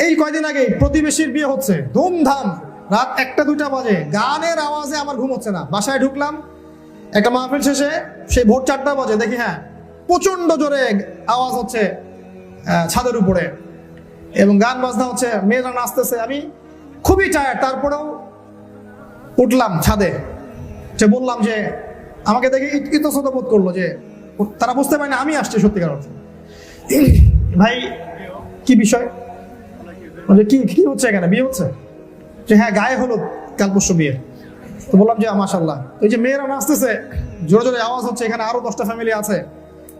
এই কয়দিন আগে প্রতিবেশীর বিয়ে হচ্ছে, ধুমধাম, রাত 1টা-2টা বাজে, গানের আওয়াজে আমার ঘুম হচ্ছে না। বাসায় ঢুকলাম, একটা মাহফিল শেষে সেই ভোর 4টা বাজে, দেখি হ্যাঁ প্রচন্ড জোরে আওয়াজ হচ্ছে ছাদের উপরে এবং গান বাজনা হচ্ছে, মেয়েরা নাচতেছে। আমি খুবই টায়ার্ড, তারপরেও উঠলাম ছাদে, যে বললাম যে আমাকে দেখে ইতস্তত বোধ করলো, যে তারা বুঝতে পারে না আমি আসছি সত্যিকার অর্থে। ভাই কি বিষয়, কি কি হচ্ছে এখানে, বিয়ে হচ্ছে? যে হ্যাঁ গায়ে হলো কাল পরশু বিয়ে। তো বললাম যে মাশাআল্লাহ। এই যে মেয়েরা নাচতেছে, জোরে জোরে আওয়াজ হচ্ছে, এখানে আরো 10টা ফ্যামিলি আছে,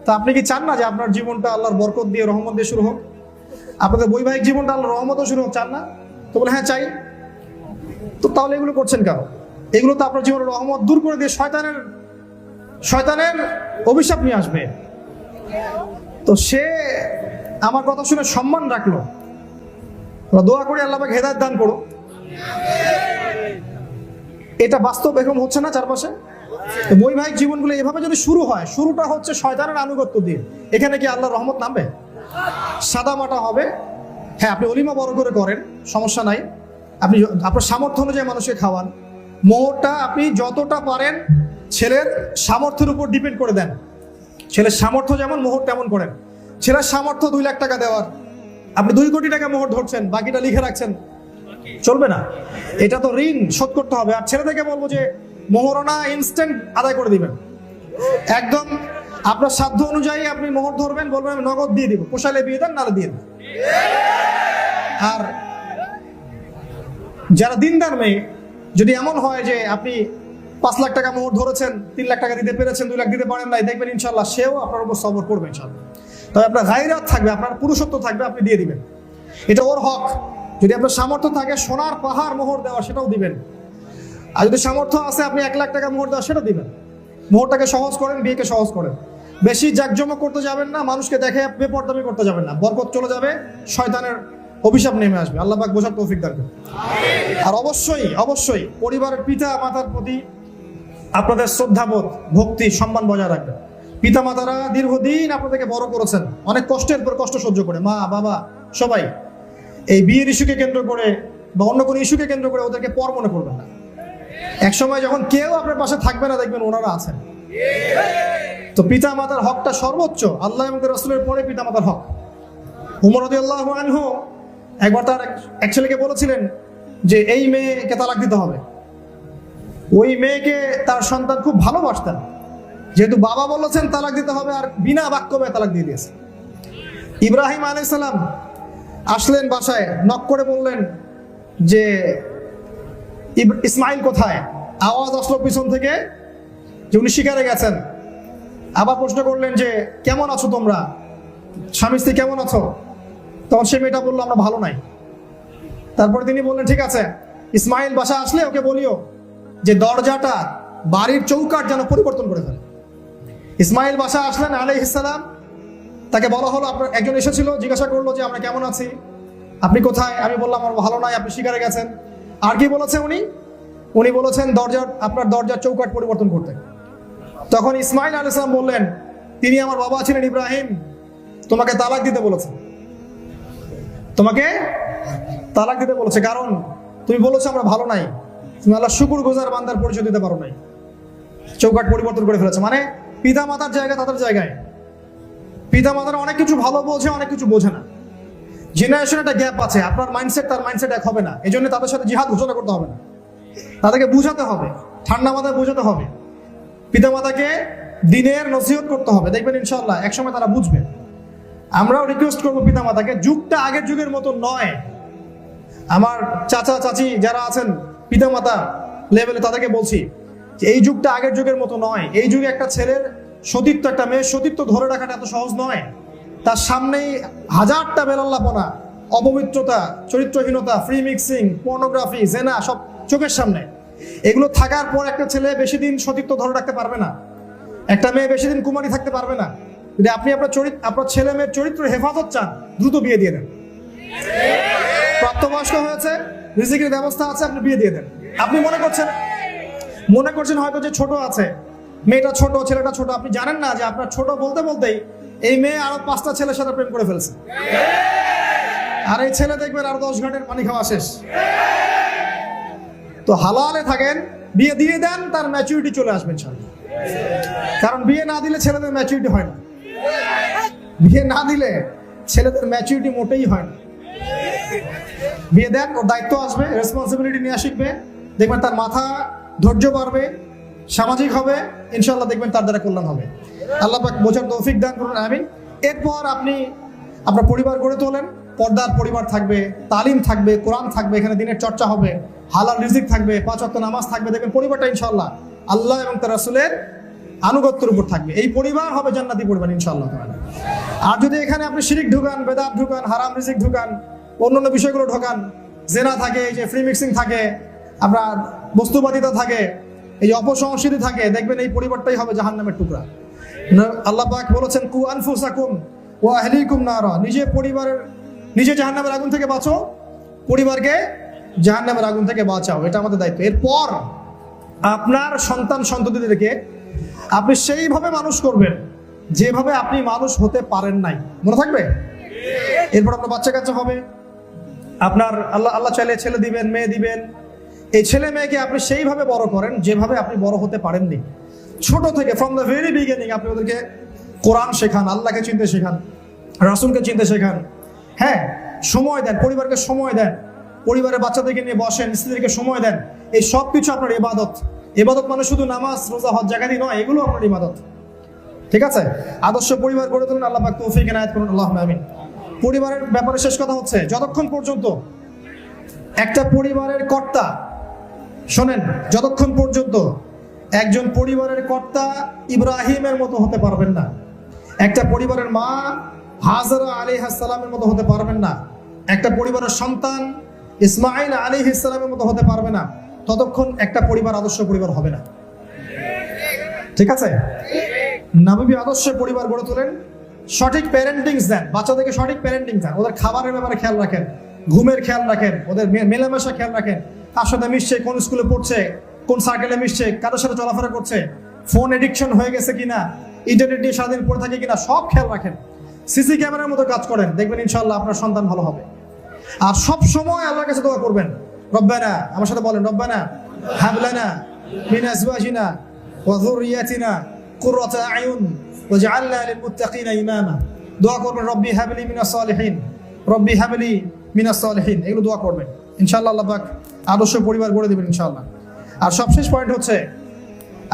তা আপনি কি চান না যে আপনার জীবনটা আল্লাহর বরকত দিয়ে রহমত দিয়ে শুরু হোক, আপনাদের বৈবাহিক জীবনটা আল্লাহর রহমতও শুরু হোক, চান না? তো বলে হ্যাঁ চাই। তো তাহলে এগুলো করছেন কেন? এগুলো তো আপনার জীবনের রহমত দূর করে দিয়ে শয়তানের অভিশাপ নিয়ে আসবে। তো সে আমার কথা শুনে সম্মান রাখলো। দোয়া করি আল্লাহ পাক হেদায়েত দান করো। এটা বাস্তব এরকম হচ্ছে না চারপাশে? বৈবাহিক জীবনগুলো এভাবে যদি শুরু হয়, শুরুটা হচ্ছে শয়তানের আনুগত্য দিয়ে, এখানে কি আল্লাহর রহমত নামবে? সাদা মাটা হবে। হ্যাঁ আপনি অলিমা বড় করে করেন, সমস্যা নাই, আপনি আপনার সামর্থ্য অনুযায়ী মানুষকে খাওয়ান। মোহরটা আপনি যতটা পারেন ছেলের সামর্থ্যের উপর ডিপেন্ড করে দেন। ছেলের সামর্থ্য যেমন, মোহর তেমন করেন। ছেলের সামর্থ্য 2 লাখ টাকা দেওয়ার, আপনি 2 কোটি টাকা মোহর ধরছেন, বাকিটা লিখে রাখছেন, চলবে না। এটা তো ঋণ শোধ করতে হবে। আর ছেলেদেরকে বলবো যে মোহরনা ইনস্ট্যান্ট আদায় করে দিবেন, একদম আপনার সাধ্য অনুযায়ী আপনি মোহর ধরবেন, বলবেন আমি নগদ দিয়ে দিব, পোষালে বিয়ে দেন, নালে দিয়ে দেন। আর যারা দিনদার মেয়ে, যদি এমন হয় যে আপনি 5 লাখ টাকা মোহর ধরেছেন, 3 লাখ টাকা দিতে পেরেছেন, 2 লাখ দিতে পারেন নাই, দেখবেন ইনশাল্লাহ সেও আপনার উপর সবর করবে ইনশাল্লাহ। তবে আপনার গায়রাত থাকবে, আপনার পুরুষত্ব থাকবে, আপনি দিয়ে দিবেন, এটা ওর হক। যদি আপনার সামর্থ্য থাকে সোনার পাহাড় মোহর দেওয়া, সেটাও দিবেন। আর যদি সামর্থ্য আছে আপনি 1 লাখ টাকা মোহর দেওয়া, সেটা দিবেন। মোহরটাকে সহজ করেন, বিয়েকে সহজ করেন। বেশি জাকজমক করতে যাবেন না, মানুষকে দেখে বেপরদামি করতে যাবেন না, বরকত চলে যাবে, শয়তানের অভিশাপ নেমে আসবে। আল্লাহ পাক বোঝার তৌফিক দান করুন। আর অবশ্যই অবশ্যই পরিবারের পিতা মাতার প্রতি আপনাদের শ্রদ্ধাবোধ, ভক্তি, সম্মান বজায় রাখবেন। পিতা মাতারা দীর্ঘদিন আপনাদেরকে বড় করেছেন, অনেক কষ্টের পর কষ্ট সহ্য করে, মা বাবা সবাই। এই বিয়ের ইস্যুকে কেন্দ্র করে বা অন্য কোনো ইস্যুকে কেন্দ্র করে ওদেরকে পর মনে করবেন না। এক সময় যখন কেউ আপনার পাশে থাকবে না, দেখবেন ওনারা আছেন। তো পিতা মাতার হকটা সর্বোচ্চ, আল্লাহ এবং রাসূলের পরে পিতা মাতার হক। উমর রাদিয়াল্লাহু আনহু একবার তার এক ছেলেকে বলেছিলেন যে এই মেয়েকে তালাক দিতে হবে। ওই মেয়েকে তার সন্তান খুব ভালোবাসতেন, যেহেতু বাবা বলেছেন তালাক দিতে হবে, আর বিনা বাক্যে তালাক দিয়ে দিয়েছে। ইব্রাহিম আলাইহিস সালাম আসলেন বাসায়, নক করে বললেন যে ইসমাইল কোথায়? আওয়াজ আসলো পিছন থেকে যে উনি শিকারে গেছেন। আবার প্রশ্ন করলেন যে কেমন আছো তোমরা, স্বামী স্ত্রী কেমন আছো? তখন সে মেয়েটা বললো আমরা ভালো নাই। তারপরে তিনি বললেন ঠিক আছে, ইসমাইল বাসা আসলে ওকে বলিও যে দরজাটা, বাড়ির চৌকাঠ যেন পরিবর্তন করে ফেলে। ইসমাইল বাসা আসলেন আলাইহিস সালাম, তাকে বলা হলো, আপনার একজন এসেছিল, জিজ্ঞাসা করলো যে আমরা কেমন আছি, আপনি কোথায়? আমি বললাম আমার ভালো নাই, আপনি শিকারে গেছেন। আর কি বলেছে উনি বলেছেন আপনার দরজার চৌকাঠ পরিবর্তন করতে। তখন ইসমাইল আলাইহিস সালাম বললেন, তিনি আমার বাবা ছিলেন ইব্রাহিম, তোমাকে তালাক দিতে বলেছে, তোমাকে তালাক দিতে বলেছে, কারণ তুমি বলেছো আমরা ভালো নাই, তুমি আল্লাহ শুকরগুজার বান্দার পরিচয় দিতে পারো নাই, চৌকাঠ পরিবর্তন করে ফেলেছে। মানে পিতা মাতার জায়গা তাদের জায়গায়। পিতা মাতারা অনেক কিছু ভালো বোঝে, অনেক কিছু বোঝে না। জেনারেশন একটা গ্যাপ আছে, আপনার মাইন্ডসেট তার মাইন্ডসেট এক হবে না। এই জন্য তাদের সাথে জিহাদ ঘোষণা করতে হবে না, তাদেরকে বুঝাতে হবে, ঠান্ডা মাথায় বোঝাতে হবে, পিতা মাতাকে দিনের নসিহত করতে হবে, দেখবেন ইনশাআল্লাহ একসময় তারা বুঝবে। আমরাও রিকোয়েস্ট করবো পিতা মাতাকে, যুগটা আগের যুগের মতো নয়। আমার চাচা চাচি যারা আছেন পিতা মাতা লেভেলে, তাদেরকে বলছি যে এই যুগটা আগের যুগের মতো নয়। এই যুগে একটা ছেলের সতীত্ব, একটা মেয়ের সতীত্ব ধরে রাখাটা এত সহজ নয়। তার সামনেই হাজারটা বেলাল্লাপনা, অপবিত্রতা, চরিত্রহীনতা, ফ্রি মিক্সিং, পর্নোগ্রাফি, জেনা, সব চোখের সামনে। এগুলো থাকার পর একটা ছেলে বেশি দিন সতীত্ব ধরে রাখতে পারবে না, একটা মেয়ে বেশি দিন কুমারী থাকতে পারবে না। যদি আপনি আপনার ছেলে মেয়ের চরিত্র হেফাজত চান, দ্রুত বিয়ে দিয়ে দেন। প্রাপ্তবয়স্ক হয়েছে, রিজিকের ব্যবস্থা আছে, আপনি বিয়ে দিয়ে দেন। আপনি মনে করছেন হয়তো যে ছোট আছে, মেয়েটা ছোট, ছেলেটা ছোট, আপনি জানেন না যে আপনার ছোট বলতে বলতেই এই মেয়ে আরো 5টা ছেলের সাথে প্রেম করে ফেলছে। আর এই ছেলে দেখবেন আর 10 ঘন্টার পানি খাওয়া শেষ। তো হালালে থাকেন, বিয়ে দিয়ে দেন, তার ম্যাচুরিটি চলে আসবে ইনশাআল্লাহ। কারণ বিয়ে না দিলে ছেলেদের ম্যাচুরিটি হয় না, বিয়ে না দিলে ছেলেদের ম্যাচুরিটি মোটেই হয় না। বিয়ে দেন, ওর দায়িত্ব আসবে, রেসপন্সিবিলিটি নিয়ে শিখবে, দেখবেন তার মাথা ধৈর্য বাড়বে, সামাজিক হবে, ইনশাআল্লাহ দেখবেন তার দ্বারা কল্যাণ হবে। আল্লাহ পাক বোঝার তৌফিক দান করুন, আমিন। এরপর আপনি আপনার পরিবার গড়ে তোলেন, পর্দার পরিবার থাকবে, তালিম থাকবে, কোরআন থাকবে, এখানে দিনের চর্চা হবে, হালাল রিজিক থাকবে, 5 ওয়াক্ত নামাজ থাকবে, দেখবেন পরিবারটা ইনশাআল্লাহ আল্লাহ এবং তার রাসূলের আনুগত্যের উপর থাকবে। এই পরিবার হবে জান্নাতি পরিবার ইনশাআল্লাহ তাআলা। আর যদি এখানে আপনি শিরিক ঢুকান, বেদাত ঢুকান, হারাম রিজিক ঢুকান, অন্যান্য বিষয়গুলো ঢোকান, জেনা থাকে, এই যে ফ্রি মিক্সিং থাকে, আপনার বস্তুবাদিতা থাকে, এই যে অপসংস্কৃতি থাকে, দেখবেন এই পরিবারটাই হবে জাহান্নামের টুকরা। আল্লাহ পাক বলেছেন, কু আনফুসাকুম ওয়া আহলিকুম নারা, নিজে জাহান্নামের আগুন থেকে বাঁচো, পরিবারকে জাহান্নামের আগুন থেকে বাঁচাও, এটা আমাদের দায়িত্ব। এরপর আপনার সন্তান সন্ততিদেরকে আপনি সেইভাবে মানুষ করবেন যেভাবে আপনি মানুষ হতে পারেন নাই, মনে থাকবে? এরপর আপনার বাচ্চা কাচ্চা হবে, আপনার আল্লাহ চাইলে ছেলে দিবেন, মেয়ে দিবেন, এই ছেলে মেয়েকে আপনি সেইভাবে বড় করেন যেভাবে আপনি বড় হতে পারেননি। ছোট থেকে ফ্রম দ্য ভেরি বিগিনিং আপনি ওদেরকে কোরআন শেখান, আল্লাহকে চিনতে শেখান, রাসূলকে চিনতে শেখান। হ্যাঁ, সময় দেন, পরিবারকে সময় দেন, পরিবারের বাচ্চাদেরকে নিয়ে বসেন, স্ত্রীদেরকে সময় দেন। এই সব কিছু আপনার ইবাদত। ইবাদত মানে শুধু নামাজ, রোজা, হজ, জাকাত নয়, এগুলো আপনার ইবাদত। ঠিক আছে? আদর্শ পরিবার গড়ে তুলুন, আল্লাহ পাক তৌফিক এনায়েত করুন, আল্লাহুম্মা আমিন। পরিবারের ব্যাপারে শেষ কথা হচ্ছে, যতক্ষণ পর্যন্ত একটা পরিবারের কর্তা, শোনেন, যতক্ষণ পর্যন্ত একজন পরিবারের কর্তা ইব্রাহিমের মতো হতে পারবেন না, একটা পরিবারের মা হাজরা আলাইহিস সালামের মতো হতে পারবেন না, একটা পরিবারের সন্তান ইসমাঈল আলাইহিস সালামের মতো হতে পারবে না, ততক্ষণ একটা পরিবার আদর্শ পরিবার হবে না। ঠিক আছে? নবী আদর্শ পরিবার গড়ে তোলেন, সঠিক প্যারেন্টিংস দেন, বাচ্চাদেরকে সঠিক প্যারেন্টিং দেন, ওদের খাবারের ব্যাপারে খেয়াল রাখেন, ঘুমের খেয়াল রাখেন, ওদের মেলামেশা খেয়াল রাখেন, কার সাথে মিশছে, কোন স্কুলে পড়ছে, কোন সার্কেলে মিশছে, কারোর সাথে চলাফেরা করছে, ফোন এডিকশন হয়ে গেছে কিনা, ইন্টারনেট নিয়ে সারাদিন পড়ে থাকে কিনা, সব খেয়াল রাখেন। সিসি ক্যামেরার মতো কাজ করেন, দেখবেন ইনশাআল্লাহ আপনার সন্তান ভালো হবে। আর সব সময় আল্লাহর কাছে দোয়া করবেন, রব্বানা, আমার সাথে বলেন, রব্বানা হাব লানা মিন আজওয়াজিনা ওয়া যুররিয়াতিনা কুররাতা আয়ুন ওয়াজআলনা লিল মুত্তাকিনা ইমামা। দোয়া করবেন, রব্বি হাবলি মিনাস সালিহিন, রব্বি হাবলি মিনাস সালিহিন, এগুলো দোয়া করবেন। ইনশাআল্লাহ আল্লাহ পাক আদর্শ পরিবার গড়ে দেবেন ইনশাআল্লাহ। আর সবশেষ পয়েন্ট হচ্ছে,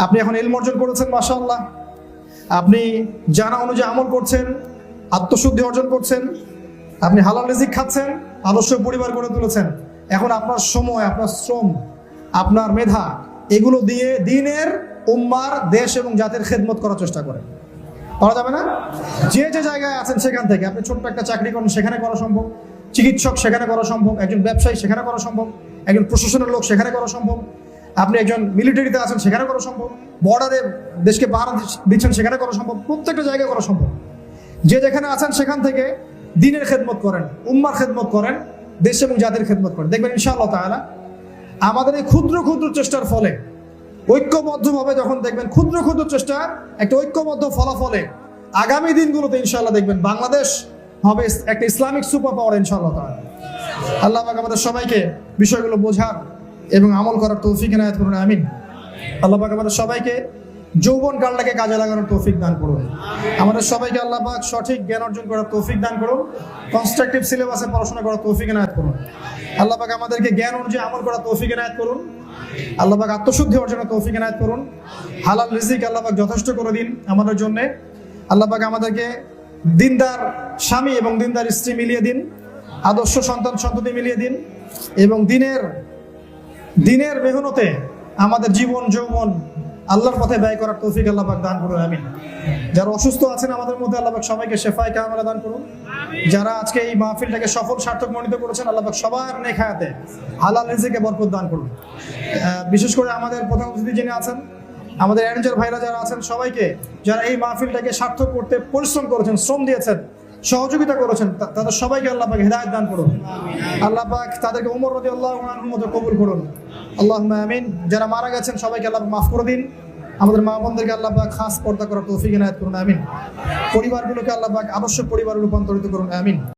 আপনি এখন ইলম অর্জন করেছেন, মাশাআল্লাহ, আপনি জানা অনুযায়ী আমল করছেন, আত্মশুদ্ধি অর্জন করছেন, আপনি হালাল রিজিক খাচ্ছেন, আদর্শ পরিবার গড়ে তুলেছেন। এখন আপনার সময়, আপনার শ্রম, আপনার মেধা, এগুলো দিয়ে দ্বীনের, উম্মার, দেশ এবং জাতির খেদমত করার চেষ্টা করেন। পারা যাবে না? যে যে জায়গায় আছেন সেখান থেকে, আপনি ছোট্ট একটা চাকরি করেন, সেখানে করা সম্ভব, চিকিৎসক সেখানে করা সম্ভব, একজন ব্যবসায়ী সেখানে করা সম্ভব, একজন প্রশাসনের লোক সেখানে করা সম্ভব, আপনি একজন মিলিটারিতে আছেন সেখানে করা সম্ভব, বর্ডারে দেশকে পাহারা দিচ্ছেন সেখানে করা সম্ভব, প্রত্যেকটা জায়গায় করা সম্ভব। যে যেখানে আছেন সেখান থেকে দ্বীনের খেদমত করেন, উম্মার খেদমত করেন, দেশ এবং জাতির খেদমত করেন। দেখবেন ইনশাআল্লাহ তাআলা আমাদের এই ক্ষুদ্র ক্ষুদ্র চেষ্টার ফলে, ঐক্যবদ্ধভাবে যখন দেখবেন ক্ষুদ্র ক্ষুদ্র চেষ্টা একটা ঐক্যবদ্ধ ফলাফলে, আগামী দিনগুলোতে ইনশাআল্লাহ দেখবেন বাংলাদেশ হবে একটা ইসলামিক সুপার পাওয়ার ইনশাআল্লাহ তাআলা। আল্লাহ পাক আমাদের সবাইকে বিষয়গুলো বোঝার এবং আমল করার তৌফিক এনায়েত করুন, আমিন। আল্লাহ পাক আমাদের সবাইকে যৌবন কালটাকে কাজে লাগানোর তৌফিক দান করুন। আমাদের সবাইকে আল্লাহ পাক সঠিক জ্ঞান অর্জন করার তৌফিক দান করুন, কনস্ট্রাকটিভ সিলেবাসে পড়াশোনা করার তৌফিক এনায়েত করুন। আল্লাহ পাক আমাদেরকে জ্ঞান অনুযায়ী আমল করার তৌফিক এনায়েত করুন। আল্লাহ পাক আত্মশুদ্ধি অর্জনের তৌফিক এনায়েত করুন। হালাল রিজিক আল্লাহ পাক যথেষ্ট করে দিন আমাদের জন্য। আল্লাহ পাক আমাদেরকে দিনদার স্বামী এবং দিনদার স্ত্রী মিলিয়ে দিন, আদর্শ সন্তান সন্ততি মিলিয়ে দিন, এবং দিনের মেহনতে আমাদের জীবন যৌবন আল্লাহর পথে ব্যয় করার তৌফিক আল্লাহ পাক দান করুন, আমিন। যারা অসুস্থ আছেন আমাদের মধ্যে আল্লাহ পাক সবাইকে শেফায়ে কামেলা দান করুন। যারা আজকে এই মাহফিলটাকে সফল সার্থক মনোনীত করেছেন, আল্লাহ পাক সবার নেক হায়াতে হালাল রিজিকে বরকত দান করুন। বিশেষ করে আমাদের প্রধান অতিথি যিনি আছেন, আমাদের অ্যারেঞ্জার ভাইরা যারা আছেন, সবাইকে যারা এই মাহফিলটাকে সার্থক করতে পরিশ্রম করেছেন, শ্রম দিয়েছেন, সহযোগিতা করেছেন, তাদের সবাইকে আল্লাহ পাক হিদায়াত দান করুন। আল্লাহ পাক তাদেরকে ওমর রাদিয়াল্লাহু আনহুর মতো কবুল করুন, আল্লাহুম্মা আমিন। যারা মারা গেছেন সবাইকে আল্লাহ মাফ করে দিন। আমাদের মা বোনদেরকে আল্লাহ পাক খাস পর্দা করার তৌফিক এনায়েত করুন, আমিন। পরিবারগুলোকে আল্লাহ পাক আবশ্যক পরিবারে রূপান্তরিত করুন, আমিন।